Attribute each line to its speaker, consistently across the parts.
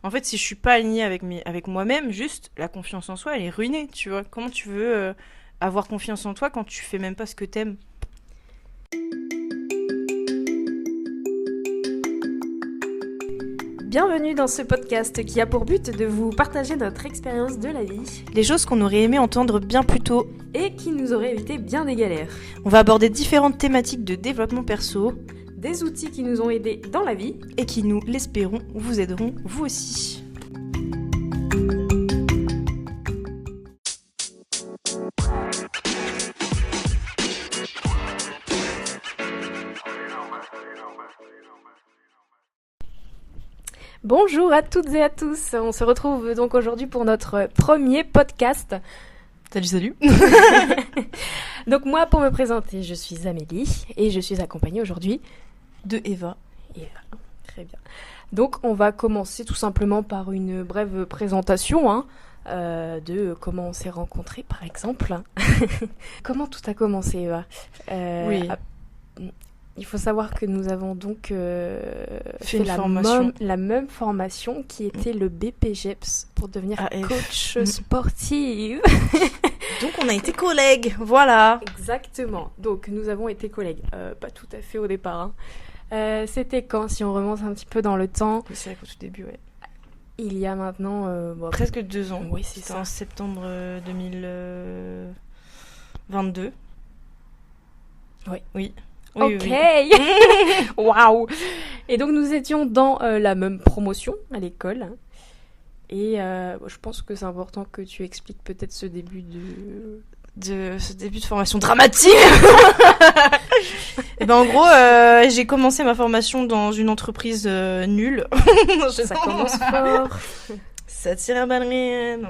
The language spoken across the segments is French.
Speaker 1: En fait, si je suis pas alignée avec moi-même, juste la confiance en soi, elle est ruinée, tu vois. Comment tu veux avoir confiance en toi quand tu fais même pas ce que t'aimes?
Speaker 2: Bienvenue dans ce podcast qui a pour but de vous partager notre expérience de la vie
Speaker 1: Les choses qu'on aurait aimé entendre bien plus tôt.
Speaker 2: et qui nous aurait évité bien des galères.
Speaker 1: On va aborder différentes thématiques de développement perso
Speaker 2: Des outils qui nous ont aidés dans la vie.
Speaker 1: et qui, nous l'espérons, vous aideront vous aussi.
Speaker 2: Bonjour à toutes et à tous, on se retrouve donc aujourd'hui pour notre premier podcast.
Speaker 1: Salut.
Speaker 2: Donc moi, pour me présenter, je suis Amélie et je suis accompagnée aujourd'hui
Speaker 1: De Eva.
Speaker 2: Eva. Très bien. Donc on va commencer tout simplement par une brève présentation de comment on s'est rencontrés par exemple. Comment tout a commencé, Eva?
Speaker 1: Oui.
Speaker 2: Il faut savoir que nous avons donc fait
Speaker 1: une formation.
Speaker 2: la même formation qui était le BPGEPS pour devenir
Speaker 1: AF.
Speaker 2: coach sportive.
Speaker 1: Donc on a été collègues, voilà.
Speaker 2: Exactement. Donc nous avons été collègues. Pas tout à fait au départ. C'était quand, si on remonte un petit peu dans le temps?
Speaker 1: Oui, c'est vrai qu'au tout début, ouais.
Speaker 2: Il y a maintenant...
Speaker 1: Presque 2 ans.
Speaker 2: Oui, c'est
Speaker 1: C'était
Speaker 2: ça.
Speaker 1: en septembre 2022.
Speaker 2: Oui.
Speaker 1: Oui.
Speaker 2: Ok.
Speaker 1: Oui.
Speaker 2: Waouh. Et donc nous étions dans la même promotion à l'école. Et je pense que c'est important que tu expliques peut-être ce début
Speaker 1: De ce début de formation dramatique. Et ben en gros, j'ai commencé ma formation dans une entreprise nulle.
Speaker 2: Ça commence fort.
Speaker 1: Ça tire à balles réelles.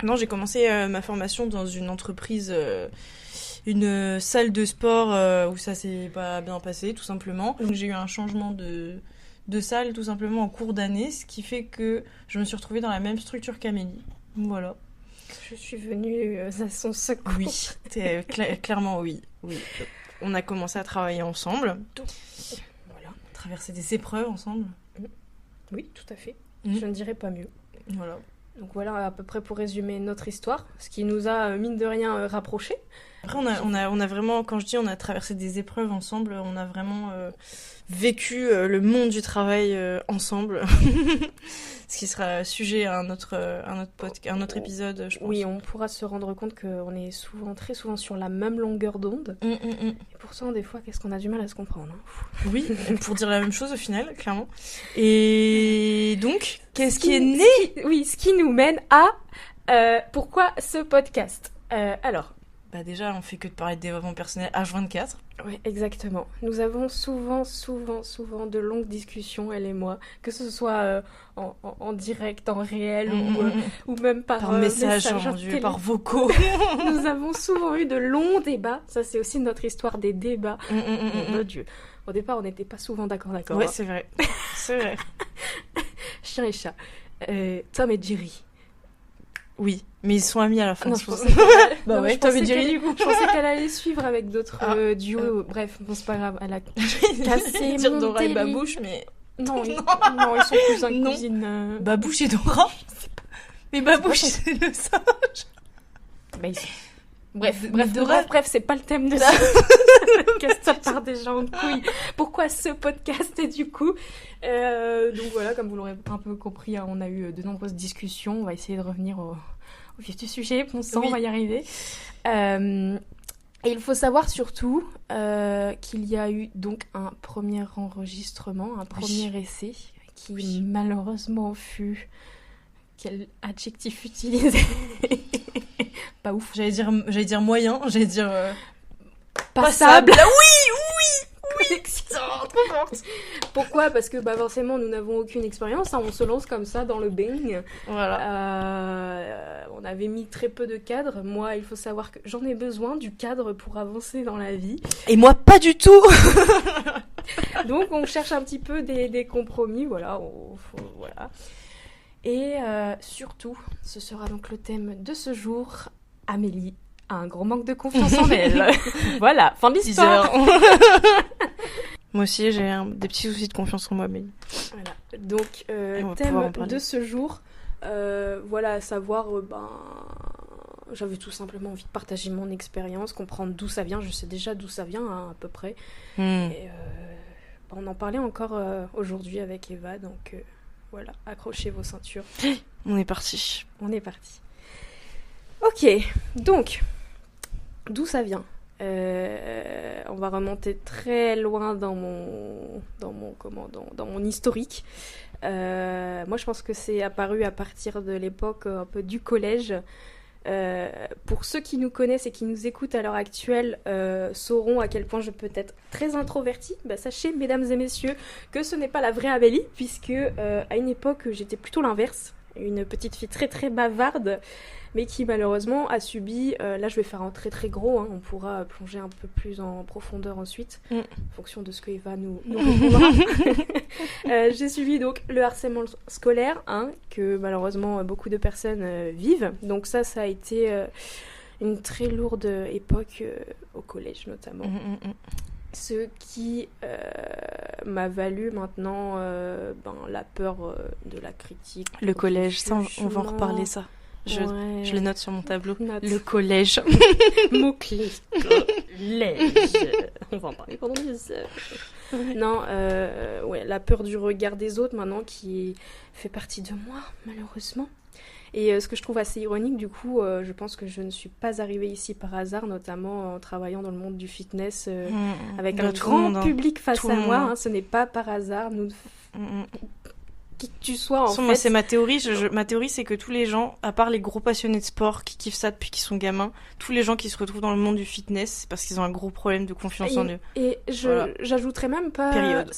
Speaker 1: Non, j'ai commencé ma formation dans une entreprise, une salle de sport où ça s'est pas bien passé, tout simplement. Donc j'ai eu un changement de salle, tout simplement, en cours d'année, ce qui fait que je me suis retrouvée dans la même structure qu'Amélie. Voilà.
Speaker 2: Je suis venue à son secours.
Speaker 1: Oui, clairement oui. On a commencé à travailler ensemble,
Speaker 2: Voilà.
Speaker 1: traverser des épreuves ensemble.
Speaker 2: Oui, tout à fait.
Speaker 1: Mhm.
Speaker 2: Je ne dirais pas mieux.
Speaker 1: Voilà.
Speaker 2: Donc voilà à peu près pour résumer notre histoire, ce qui nous a mine de rien rapprochés.
Speaker 1: Après, on a vraiment, quand je dis on a traversé des épreuves ensemble, on a vraiment vécu le monde du travail ensemble. Ce qui sera sujet à un autre épisode, je pense.
Speaker 2: Oui, on pourra se rendre compte qu'on est très souvent sur la même longueur d'onde. Et pourtant, des fois, qu'est-ce qu'on a du mal à se comprendre.
Speaker 1: Oui, pour dire la même chose au final, clairement. Et donc, qu'est-ce qui est né?
Speaker 2: Oui, ce qui nous mène à pourquoi ce podcast. Alors,
Speaker 1: Bah déjà, on fait que de parler de développement personnel H24.
Speaker 2: oui, exactement. Nous avons souvent de longues discussions, elle et moi, que ce soit en direct, en réel, ou même par
Speaker 1: message, mon Dieu,
Speaker 2: télé.
Speaker 1: par vocaux.
Speaker 2: Nous avons souvent eu de longs débats. Ça, c'est aussi notre histoire des débats. Mon Dieu. Au départ, on n'était pas souvent d'accord.
Speaker 1: Ouais, c'est vrai. C'est vrai.
Speaker 2: Chien et chat. Tom et Jerry.
Speaker 1: Oui, mais ils sont amis à la fin.
Speaker 2: Non,
Speaker 1: c'est
Speaker 2: je
Speaker 1: pour ça.
Speaker 2: pensais qu'elle...
Speaker 1: Bah
Speaker 2: non,
Speaker 1: ouais,
Speaker 2: je
Speaker 1: Tom et
Speaker 2: pensais
Speaker 1: Jerry,
Speaker 2: qu'elle-
Speaker 1: du coup.
Speaker 2: Je pensais qu'elle allait suivre avec d'autres duos. Bref, bon, c'est pas grave. Elle a cassé
Speaker 1: dire
Speaker 2: mon
Speaker 1: Dora et
Speaker 2: télé.
Speaker 1: Babouche, mais...
Speaker 2: Non, non, ils sont cousins,
Speaker 1: Non.
Speaker 2: cousines.
Speaker 1: Babouche et Dora. Mais Babouche, c'est le singe.
Speaker 2: Bah, ils sont- Bref,
Speaker 1: Mais Dora-
Speaker 2: c'est pas le thème de ce podcast, ça part déjà en couille. Pourquoi ce podcast? Et du coup, donc voilà, comme vous l'aurez un peu compris, on a eu de nombreuses discussions. On va essayer de revenir au vif du sujet. Bon sang,
Speaker 1: Oui.
Speaker 2: on va y arriver. Et il faut savoir surtout qu'il y a eu donc un premier enregistrement, un premier essai qui malheureusement fut... Quel adjectif utiliser? Pas ouf.
Speaker 1: J'allais dire moyen, j'allais dire...
Speaker 2: Passable.
Speaker 1: Oui.
Speaker 2: Connexion, trop forte. Pourquoi? Parce que forcément nous n'avons aucune expérience, on se lance comme ça dans le bain.
Speaker 1: Voilà.
Speaker 2: On avait mis très peu de cadre. Moi, il faut savoir que j'en ai besoin du cadre pour avancer dans la vie.
Speaker 1: Et moi, pas du tout.
Speaker 2: Donc on cherche un petit peu des compromis, voilà. Voilà. Et surtout, ce sera donc le thème de ce jour. Amélie a un gros manque de confiance en elle. Voilà, fin de
Speaker 1: 10
Speaker 2: l'histoire.
Speaker 1: heures. Moi aussi, j'ai des petits soucis de confiance en moi, mais...
Speaker 2: Voilà. Donc,
Speaker 1: on va pouvoir en
Speaker 2: thème
Speaker 1: parler.
Speaker 2: de ce jour, voilà, à savoir, j'avais tout simplement envie de partager mon expérience, comprendre d'où ça vient. Je sais déjà d'où ça vient, hein, à peu près. Et on en parlait encore aujourd'hui avec Eva, donc voilà, accrochez vos ceintures.
Speaker 1: On est parti.
Speaker 2: On est parti. Ok, donc, d'où ça vient? On va remonter très loin dans mon historique. Moi, je pense que c'est apparu à partir de l'époque un peu du collège. Pour ceux qui nous connaissent et qui nous écoutent à l'heure actuelle, sauront à quel point je peux être très introvertie. Sachez, mesdames et messieurs, que ce n'est pas la vraie Amélie, puisque à une époque, j'étais plutôt l'inverse. Une petite fille très très bavarde, mais qui malheureusement a subi, là je vais faire un très très gros, hein, on pourra plonger un peu plus en profondeur ensuite, en fonction de ce que Eva nous répondra. J'ai subi donc le harcèlement scolaire, hein, que malheureusement beaucoup de personnes vivent, donc ça a été une très lourde époque au collège notamment. Ce qui m'a valu maintenant la peur de la critique.
Speaker 1: Le collège, ça on va en reparler ça. Je le note sur mon tableau. Le collège.
Speaker 2: Mot-clé. Collège. On va en parler pendant 10 heures. Non, la peur du regard des autres maintenant qui fait partie de moi, malheureusement. Et ce que je trouve assez ironique, du coup, je pense que je ne suis pas arrivée ici par hasard, notamment en travaillant dans le monde du fitness, avec un grand public face à moi. Hein, ce n'est pas par hasard. Qui que tu sois, en fait.
Speaker 1: Moi, c'est ma théorie. Ma théorie, c'est que tous les gens, à part les gros passionnés de sport qui kiffent ça depuis qu'ils sont gamins, tous les gens qui se retrouvent dans le monde du fitness, c'est parce qu'ils ont un gros problème de confiance en eux.
Speaker 2: Et j'ajouterais même pas...
Speaker 1: Période.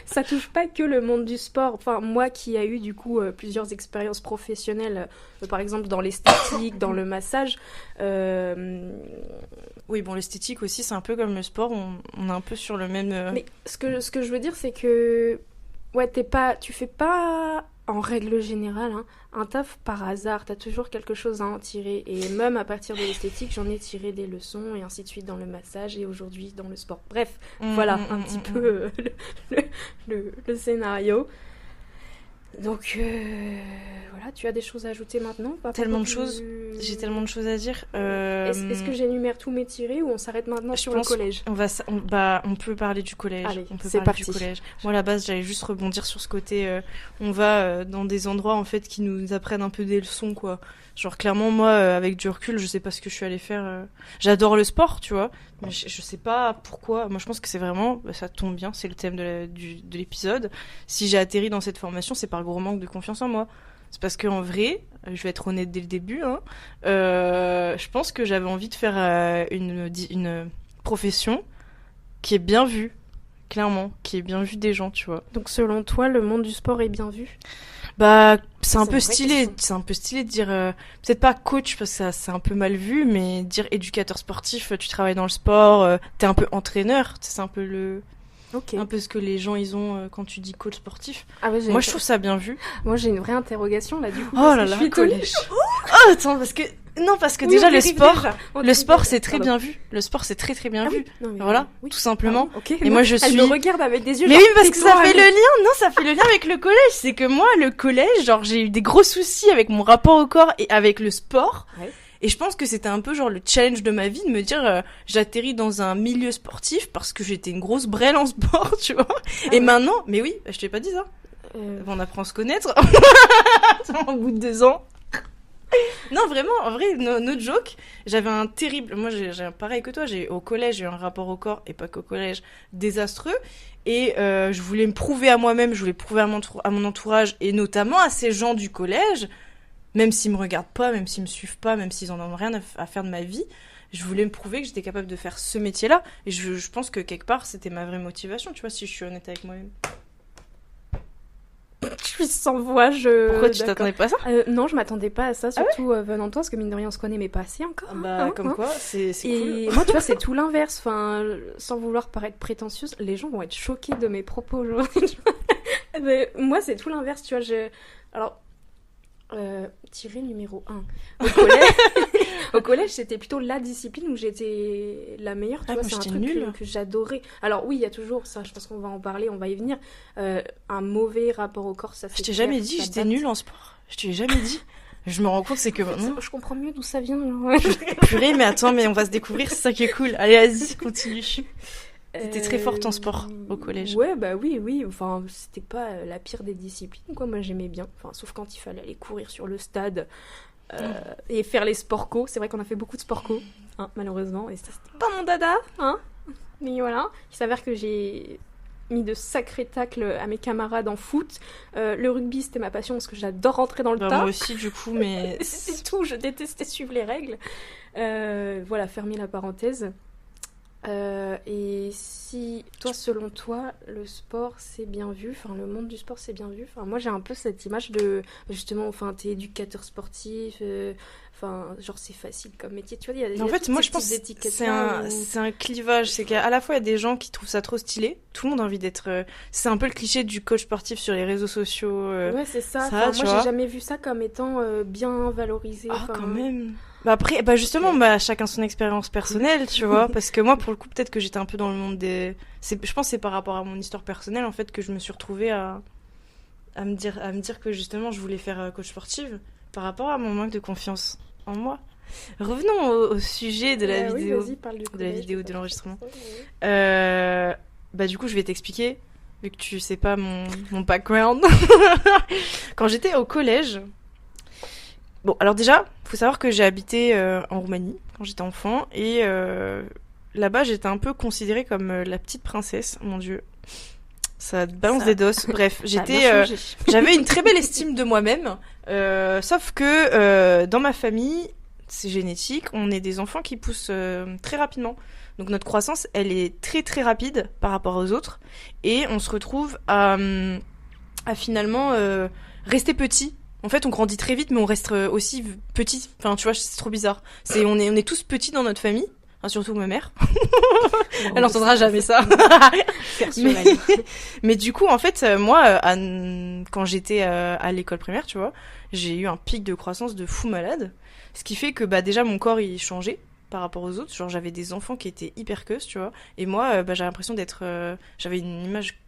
Speaker 2: Ça touche pas que le monde du sport. Enfin, moi qui a eu, du coup, plusieurs expériences professionnelles, par exemple dans l'esthétique, dans le massage...
Speaker 1: Oui, bon, l'esthétique aussi, c'est un peu comme le sport. On est un peu sur le même...
Speaker 2: Mais ce que je veux dire, c'est que... Ouais, tu fais pas, en règle générale, hein, un taf par hasard. T'as toujours quelque chose à en tirer. Et même à partir de l'esthétique, j'en ai tiré des leçons, et ainsi de suite dans le massage, et aujourd'hui dans le sport. Bref, voilà un petit peu le scénario. Donc, voilà, tu as des choses à ajouter maintenant?
Speaker 1: Tellement de choses. J'ai tellement de choses à dire.
Speaker 2: Est-ce que j'énumère tous mes tirés ou on s'arrête maintenant sur le collège?
Speaker 1: On peut parler du collège.
Speaker 2: Allez,
Speaker 1: on peut
Speaker 2: c'est
Speaker 1: parler
Speaker 2: parti.
Speaker 1: du collège. Moi, à la base, j'allais juste rebondir sur ce côté. On va dans des endroits en fait qui nous apprennent un peu des leçons, quoi. Genre clairement, moi, avec du recul, je sais pas ce que je suis allée faire. J'adore le sport, tu vois, mais je sais pas pourquoi. Moi, je pense que c'est vraiment, ça tombe bien, c'est le thème de l'épisode. Si j'ai atterri dans cette formation, c'est par gros manque de confiance en moi. C'est parce qu'en vrai, je vais être honnête dès le début, hein, je pense que j'avais envie de faire une profession qui est bien vue, clairement, qui est bien vue des gens, tu vois.
Speaker 2: Donc selon toi, le monde du sport est bien vu?
Speaker 1: C'est un peu stylé, de dire peut-être pas coach parce que c'est un peu mal vu, mais dire éducateur sportif, tu travailles dans le sport, t'es un peu entraîneur, c'est un peu un peu ce que les gens ils ont quand tu dis coach sportif.
Speaker 2: Ah ouais,
Speaker 1: moi je trouve ça bien vu.
Speaker 2: Moi j'ai une vraie interrogation là du coup.
Speaker 1: Oh là là, collège. Oh attends parce que oui, déjà le sport c'est très bien vu. Le sport c'est très très bien vu.
Speaker 2: Non,
Speaker 1: voilà,
Speaker 2: oui.
Speaker 1: tout simplement.
Speaker 2: Okay,
Speaker 1: et moi je suis.
Speaker 2: Elle me regarde avec des yeux.
Speaker 1: Mais oui parce que ça fait le lien. Non, ça fait le lien avec le collège. C'est que moi le collège, genre j'ai eu des gros soucis avec mon rapport au corps et avec le sport. Ouais. Et je pense que c'était un peu genre le challenge de ma vie de me dire j'atterris dans un milieu sportif parce que j'étais une grosse brêle en sport, tu vois. Et maintenant, mais oui, je t'ai pas dit ça. On apprend à se connaître au bout de 2 ans. Non, vraiment, en vrai, no joke, j'avais un terrible... Moi, j'ai pareil que toi, au collège, j'ai eu un rapport au corps, et pas qu'au collège, désastreux. Et je voulais me prouver à moi-même, je voulais prouver à mon entourage, et notamment à ces gens du collège, même s'ils me regardent pas, même s'ils me suivent pas, même s'ils en ont rien à faire de ma vie, je voulais me prouver que j'étais capable de faire ce métier-là. Et je pense que quelque part, c'était ma vraie motivation, tu vois, si je suis honnête avec moi-même.
Speaker 2: Je suis sans voix,
Speaker 1: Pourquoi tu t'attendais pas à ça?
Speaker 2: Non, je m'attendais pas à ça, surtout venant de toi, parce que mine de rien, on se connaît, mais pas assez encore.
Speaker 1: Quoi, c'est cool.
Speaker 2: Et moi, tu vois, c'est tout l'inverse. Enfin, sans vouloir paraître prétentieuse, les gens vont être choqués de mes propos aujourd'hui. Mais moi, c'est tout l'inverse, tu vois. Alors, Tiré numéro 1. Au collège, au collège, c'était plutôt la discipline où j'étais la meilleure. Tu vois, c'est un truc que j'adorais. Alors oui, il y a toujours ça, je pense qu'on va en parler, on va y venir. Un mauvais rapport au corps, ça c'est
Speaker 1: Je t'ai jamais dit j'étais nulle en sport. Je t'ai jamais dit. Je me rends compte, c'est que maintenant...
Speaker 2: Je comprends mieux d'où ça vient.
Speaker 1: Purée, mais attends, mais on va se découvrir, c'est ça qui est cool. Allez, vas-y, continue. T'étais très forte en sport au collège.
Speaker 2: Ouais, bah oui. Enfin, c'était pas la pire des disciplines, quoi. Moi, j'aimais bien. Enfin, sauf quand il fallait aller courir sur le stade et faire les sport co. C'est vrai qu'on a fait beaucoup de sport co, hein, malheureusement. Et ça, c'était pas mon dada, hein. Mais voilà. Il s'avère que j'ai mis de sacrés tacles à mes camarades en foot. Le rugby, c'était ma passion parce que j'adore rentrer dans le tas.
Speaker 1: Moi aussi, du coup, mais...
Speaker 2: c'est tout, je détestais suivre les règles. Voilà, fermer la parenthèse. Et si, toi, selon toi, le sport c'est bien vu, enfin le monde du sport c'est bien vu, enfin moi j'ai un peu cette image de justement, enfin t'es éducateur sportif, enfin genre c'est facile comme métier, tu vois.
Speaker 1: En fait, moi je pense que c'est un clivage, c'est qu'à la fois il y a des gens qui trouvent ça trop stylé, tout le monde a envie d'être, c'est un peu le cliché du coach sportif sur les réseaux sociaux.
Speaker 2: Ouais, c'est ça. Moi j'ai jamais vu ça comme étant bien valorisé.
Speaker 1: Ah, quand même. Bah après, bah justement, bah chacun son expérience personnelle, tu vois, parce que moi, pour le coup, peut-être que j'étais un peu dans le monde des... je pense que c'est par rapport à mon histoire personnelle, en fait, que je me suis retrouvée à me dire que justement, je voulais faire coach sportive par rapport à mon manque de confiance en moi. Revenons au sujet de la vidéo, de la vidéo de l'enregistrement. Bah du coup, je vais t'expliquer, vu que tu sais pas mon background. Quand j'étais au collège... Bon, alors déjà, faut savoir que j'ai habité en Roumanie quand j'étais enfant et là-bas, j'étais un peu considérée comme la petite princesse. Mon Dieu, ça balance des doses. Bref, j'avais une très belle estime de moi-même, sauf que dans ma famille, c'est génétique, on est des enfants qui poussent très rapidement. Donc notre croissance, elle est très très rapide par rapport aux autres et on se retrouve à finalement rester petit. En fait, on grandit très vite, mais on reste aussi petit. Enfin, tu vois, c'est trop bizarre. On est tous petits dans notre famille. Enfin, surtout ma mère. Elle n'entendra jamais ça. mais du coup, en fait, moi, quand j'étais à l'école primaire, tu vois, j'ai eu un pic de croissance de fou malade. Ce qui fait que, bah, déjà, mon corps, il changeait par rapport aux autres. Genre, j'avais des enfants qui étaient hyper queues, tu vois. Et moi, bah, j'avais l'impression j'avais une image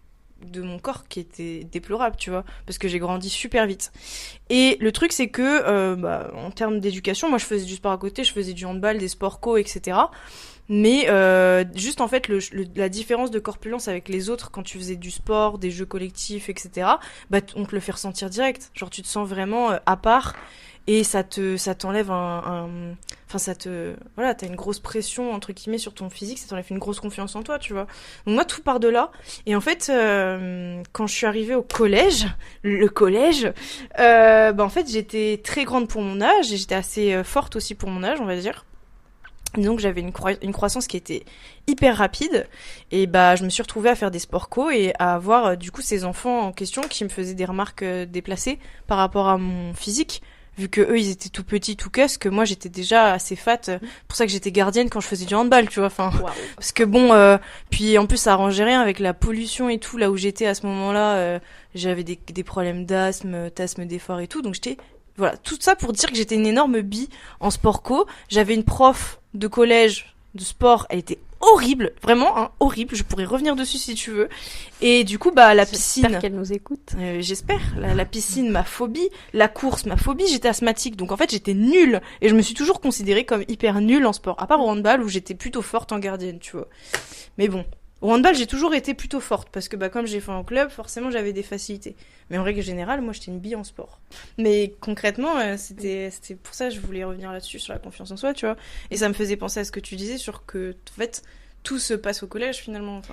Speaker 1: de mon corps qui était déplorable, tu vois, parce que j'ai grandi super vite. Et le truc, c'est que en termes d'éducation, moi je faisais du sport à côté, je faisais du handball, des sports co, etc. Mais juste en fait la différence de corpulence avec les autres quand tu faisais du sport, des jeux collectifs, etc. Bah on te le fait ressentir direct. Genre tu te sens vraiment à part et ça t'enlève voilà, t'as une grosse pression entre guillemets sur ton physique, ça t'enlève une grosse confiance en toi, tu vois. Donc moi tout part de là. Et en fait quand je suis arrivée au collège, en fait j'étais très grande pour mon âge et j'étais assez forte aussi pour mon âge, on va dire. Donc j'avais une croissance qui était hyper rapide et bah je me suis retrouvée à faire des sports co et à avoir du coup ces enfants en question qui me faisaient des remarques déplacées par rapport à mon physique. Vu que eux ils étaient tout petits, tout cusses, que moi j'étais déjà assez fat, pour ça que j'étais gardienne quand je faisais du handball, tu vois, enfin, wow. Parce que bon, puis en plus ça arrangeait rien avec la pollution et tout, là où j'étais à ce moment-là, j'avais des problèmes d'asthme d'effort et tout, donc voilà, tout ça pour dire que j'étais une énorme bille en sport co, j'avais une prof de collège de sport, elle était horrible, vraiment, hein, horrible, je pourrais revenir dessus si tu veux. Et du coup, bah, la piscine...
Speaker 2: J'espère qu'elle nous écoute.
Speaker 1: J'espère. La piscine, ma phobie. La course, ma phobie. J'étais asthmatique, donc en fait, j'étais nulle. Et je me suis toujours considérée comme hyper nulle en sport. À part au handball, où j'étais plutôt forte en gardienne, tu vois. Mais bon. Au handball, j'ai toujours été plutôt forte, parce que bah, comme j'ai fait en club, forcément, j'avais des facilités. Mais en règle générale, moi, j'étais une bille en sport. Mais concrètement, c'était pour ça que je voulais revenir là-dessus, sur la confiance en soi, tu vois. Et ça me faisait penser à ce que tu disais, sur que, en fait, tout se passe au collège, finalement. Enfin.